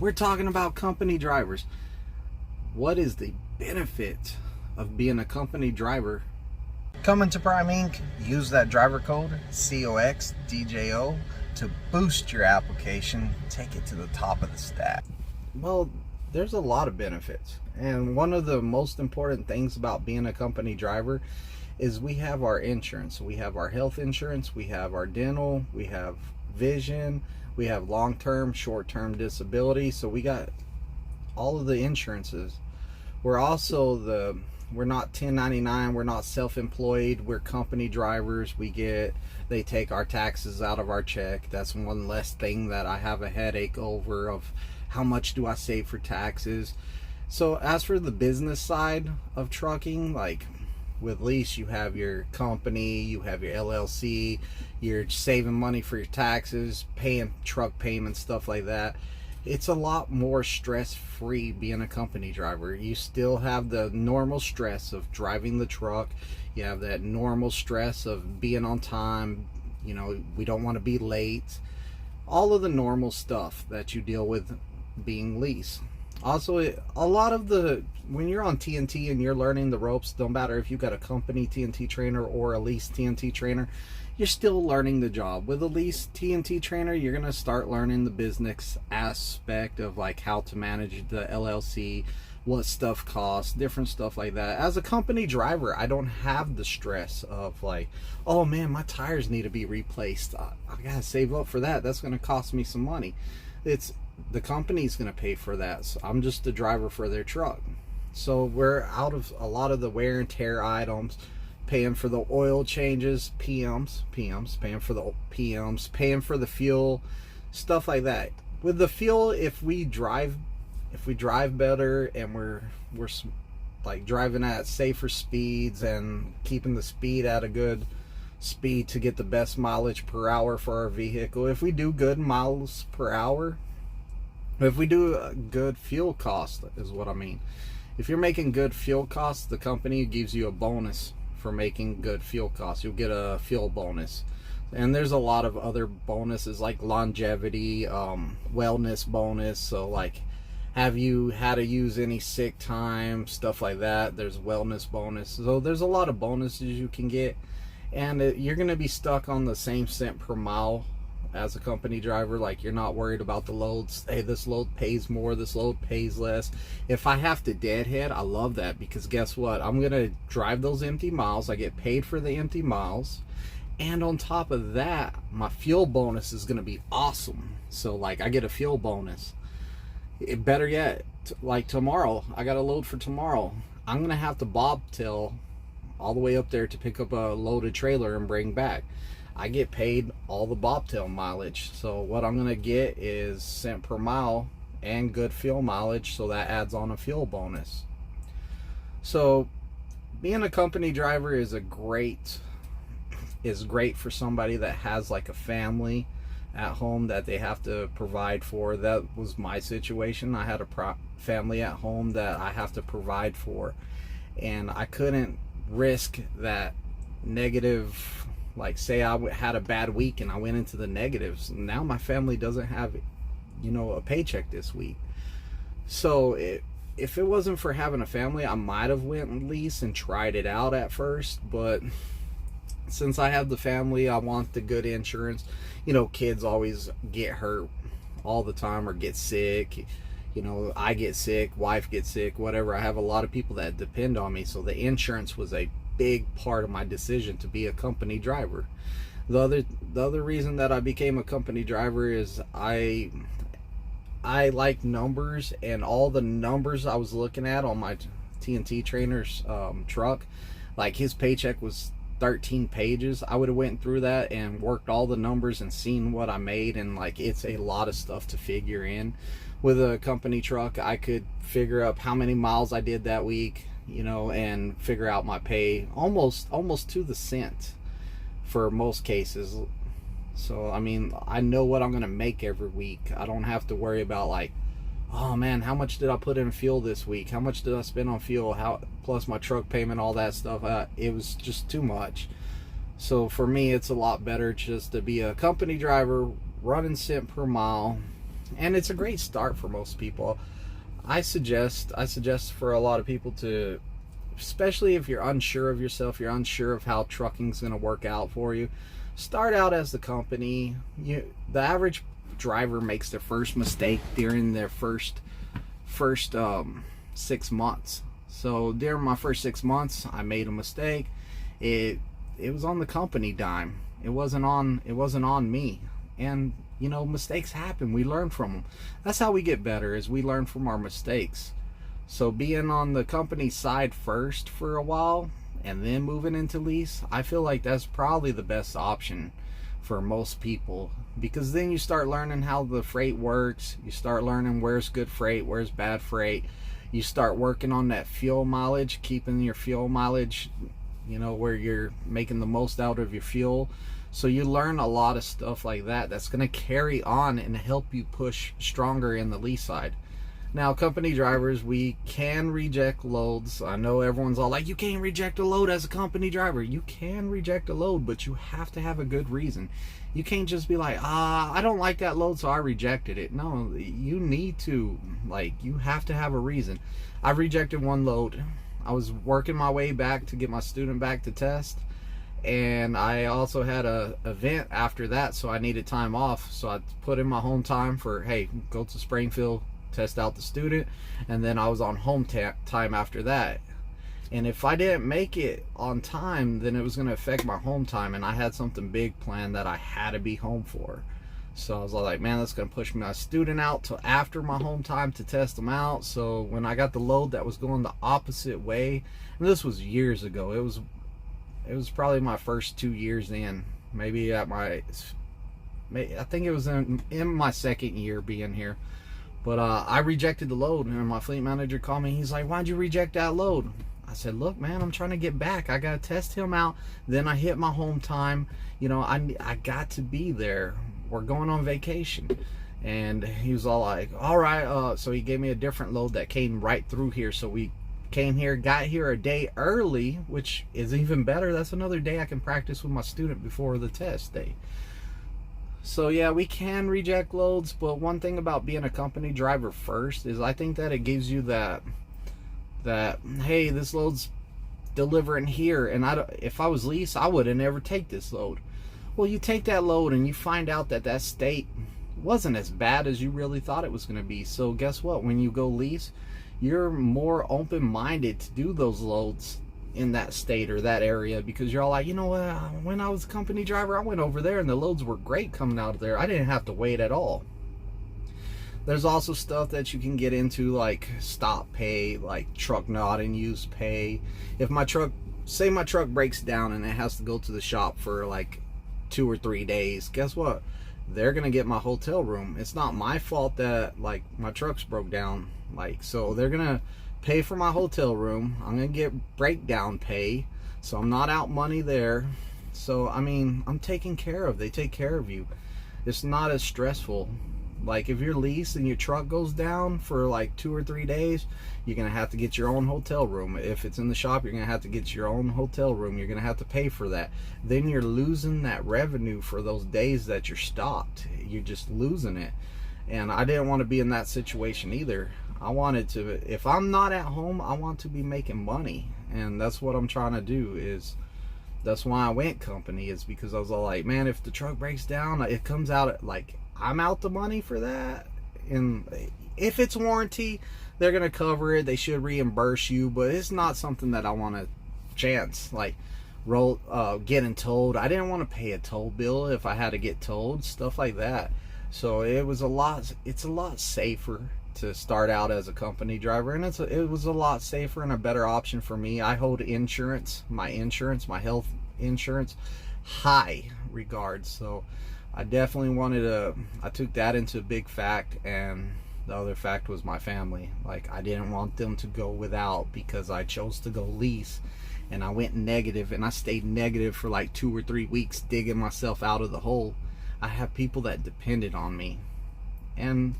we're talking about company drivers. What is the benefit of being a company driver? Coming to Prime Inc., use that driver code COXDJO to boost your application, take it to the top of the stack. Well, there's a lot of benefits, and one of the most important things about being a company driver is we have our insurance. We have our health insurance, we have our dental, we have vision, we have long-term, short-term disability. So we got all of the insurances. We're also we're not 1099, we're not self-employed, we're company drivers. They take our taxes out of our check. That's one less thing that I have a headache over, of how much do I save for taxes. So as for the business side of trucking, like with lease, you have your company, you have your LLC, you're saving money for your taxes, paying truck payments, stuff like that. It's a lot more stress-free being a company driver. You still have the normal stress of driving the truck. You have that normal stress of being on time. You know, we don't want to be late. All of the normal stuff that you deal with being leased. Also, when you're on TNT and you're learning the ropes, don't matter if you got a company TNT trainer or a lease TNT trainer, you're still learning the job. With a lease TNT trainer, you're going to start learning the business aspect of like how to manage the LLC, what stuff costs, different stuff like that. As a company driver, I don't have the stress of like, oh man, my tires need to be replaced. I got to save up for that. That's going to cost me some money. The company's going to pay for that. So I'm just the driver for their truck. So we're out of a lot of the wear and tear items, paying for the oil changes, PMs, paying for the PMs, paying for the fuel, stuff like that. With the fuel, if we drive better and we're like driving at safer speeds and keeping the speed at a good speed to get the best mileage per hour for our vehicle, if we do good miles per hour, if we do a good fuel cost is what I mean. If you're making good fuel costs, the company gives you a bonus for making good fuel costs. You'll get a fuel bonus. And there's a lot of other bonuses like longevity, wellness bonus. So like, have you had to use any sick time, stuff like that, there's wellness bonus. So there's a lot of bonuses you can get, and you're going to be stuck on the same cent per mile as a company driver. Like, you're not worried about the loads. Hey, this load pays more, this load pays less. If I have to deadhead, I love that, because guess what? I'm gonna drive those empty miles. I get paid for the empty miles, and on top of that, my fuel bonus is gonna be awesome. So like, I get a fuel bonus. Better yet, like tomorrow, I got a load for tomorrow. I'm gonna have to bobtail all the way up there to pick up a loaded trailer and bring back. I get paid all the bobtail mileage. So what I'm gonna get is cent per mile and good fuel mileage, so that adds on a fuel bonus. So being a company driver is great for somebody that has like a family at home that they have to provide for. That was my situation. I had a family at home that I have to provide for, and I couldn't risk that negative. Like, say I had a bad week and I went into the negatives. Now my family doesn't have, you know, a paycheck this week. So if it wasn't for having a family, I might have went lease and tried it out at first. But since I have the family, I want the good insurance. You know, kids always get hurt all the time or get sick. You know, I get sick, wife gets sick, whatever. I have a lot of people that depend on me. So the insurance was a big part of my decision to be a company driver. The other reason that I became a company driver is I like numbers, and all the numbers I was looking at on my TNT trainer's truck, like his paycheck was 13 pages. I would have went through that and worked all the numbers and seen what I made, and like, it's a lot of stuff to figure in. With a company truck, I could figure up how many miles I did that week, you know, and figure out my pay almost to the cent for most cases. So I mean, I know what I'm gonna make every week. I don't have to worry about like, oh man, how much did I put in fuel this week, how much did I spend on fuel, how plus my truck payment, all that stuff. It was just too much. So for me, it's a lot better just to be a company driver, running cent per mile, and it's a great start for most people. I suggest for a lot of people to, especially if you're unsure of yourself, you're unsure of how trucking's going to work out for you, start out as the company. The average driver makes their first mistake during their first 6 months. So during my first 6 months, I made a mistake. It was on the company dime. It wasn't on me. And you know, mistakes happen. We learn from them. That's how we get better, is we learn from our mistakes. So being on the company side first for a while and then moving into lease, I feel like that's probably the best option for most people, because then you start learning how the freight works. You start learning where's good freight, where's bad freight. You start working on that fuel mileage, keeping your fuel mileage, you know, where you're making the most out of your fuel. So you learn a lot of stuff like that that's going to carry on and help you push stronger in the lease side. Now, company drivers, we can reject loads. I know everyone's all like, you can't reject a load as a company driver. You can reject a load, but you have to have a good reason. You can't just be like, I don't like that load, so I rejected it. No, you need to, you have to have a reason. I rejected one load. I was working my way back to get my student back to test, and I also had a event after that, so I needed time off. So I put in my home time for, hey, go to Springfield, test out the student, and then I was on home time after that. And if I didn't make it on time, then it was going to affect my home time, and I had something big planned that I had to be home for. So I was like, man, that's going to push my student out till after my home time to test them out. So when I got the load that was going the opposite way, and this was years ago, it was probably my first 2 years in, maybe at I think it was in my second year being here. But I rejected the load, and my fleet manager called me. He's like, why'd you reject that load? I said, look, man, I'm trying to get back. I got to test him out. Then I hit my home time. You know, I got to be there. We're going on vacation. And he was all like, all right. So he gave me a different load that came right through here. So we came here, got here a day early, which is even better. That's another day I can practice with my student before the test day. So yeah, we can reject loads, but one thing about being a company driver first is I think that it gives you that hey, this load's delivering here, and if I was lease, I would have never take this load. Well, you take that load and you find out that state wasn't as bad as you really thought it was going to be. So guess what? When you go lease, you're more open-minded to do those loads in that state or that area, because you're all like, you know what, when I was a company driver, I went over there and the loads were great coming out of there. I didn't have to wait at all. There's also stuff that you can get into, like stop pay, like truck not in use pay. If my truck, say my truck breaks down and it has to go to the shop for like 2 or 3 days, guess what? They're gonna get my hotel room. It's not my fault that like my truck's broke down, so they're gonna pay for my hotel room. I'm gonna get breakdown pay, so I'm not out money there. So I mean, I'm taken care of. They take care of you. It's not as stressful. Like if you're leased and your truck goes down for like 2 or 3 days, you're gonna have to get your own hotel room. If it's in the shop, you're gonna have to get your own hotel room. You're gonna have to pay for that. Then you're losing that revenue for those days that you're stopped. You're just losing it. And I didn't want to be in that situation either. I wanted to, if I'm not at home, I want to be making money. And that's what I'm trying to do. That's why I went company, is because I was all like, man, if the truck breaks down, it comes out at, like, I'm out the money for that. And if it's warranty, they're gonna cover it. They should reimburse you, but it's not something that I want to chance, like getting towed. I didn't want to pay a toll bill if I had to get towed, stuff like that. So it's a lot safer to start out as a company driver, and it was a lot safer and a better option for me. I hold my health insurance, high regards. So I definitely I took that into a big fact, and the other fact was my family. Like, I didn't want them to go without because I chose to go lease, and I went negative, and I stayed negative for like 2 or 3 weeks, digging myself out of the hole. I have people that depended on me, and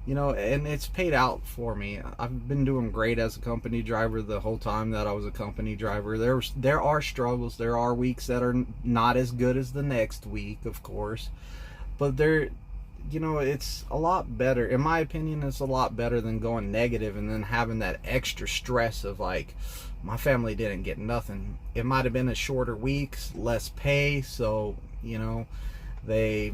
you know, and it's paid out for me. I've been doing great as a company driver the whole time that I was a company driver. There are struggles. There are weeks that are not as good as the next week, of course, but you know, it's a lot better, in my opinion. It's a lot better than going negative and then having that extra stress of like, my family didn't get nothing. It might have been a shorter week, less pay, so you know, they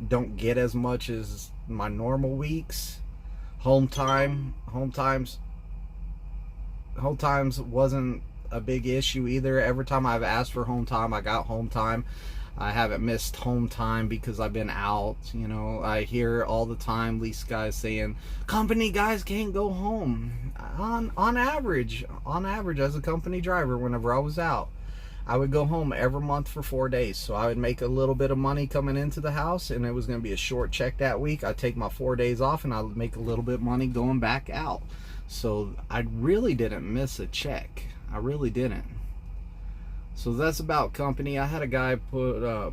don't get as much as my normal weeks. Home times wasn't a big issue either. Every time I've asked for home time, I got home time. I haven't missed home time because I've been out. You know, I hear all the time lease guys saying company guys can't go home. On average as a company driver, whenever I was out, I would go home every month for 4 days. So I would make a little bit of money coming into the house, and it was going to be a short check that week. I'd take my 4 days off and I would make a little bit of money going back out. So I really didn't miss a check. I really didn't. So that's about company. I had a guy put a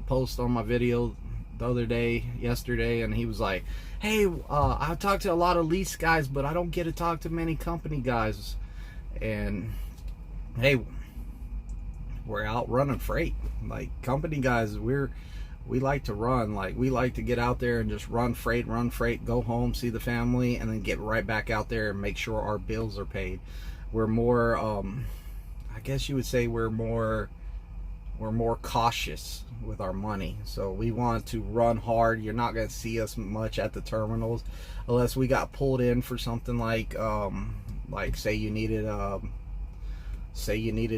post on my video the other day, yesterday, and he was like, hey, I talk to a lot of lease guys, but I don't get to talk to many company guys. And hey, we're out running freight. Like, company guys, we like to run. Like, we like to get out there and just run freight, go home, see the family, and then get right back out there and make sure our bills are paid. We're more I guess you would say we're more cautious with our money. So we want to run hard. You're not going to see us much at the terminals unless we got pulled in for something like say you needed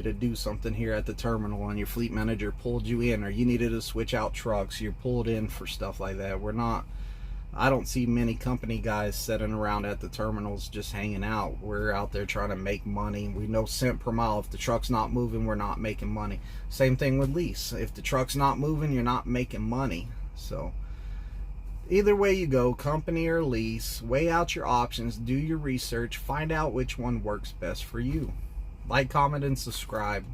to do something here at the terminal and your fleet manager pulled you in, or you needed to switch out trucks. You're pulled in for stuff like that. I don't see many company guys sitting around at the terminals just hanging out. We're out there trying to make money. We know cent per mile. If the truck's not moving, we're not making money. Same thing with lease. If the truck's not moving, you're not making money. So either way you go, company or lease, weigh out your options, do your research, find out which one works best for you. Like, comment, and subscribe.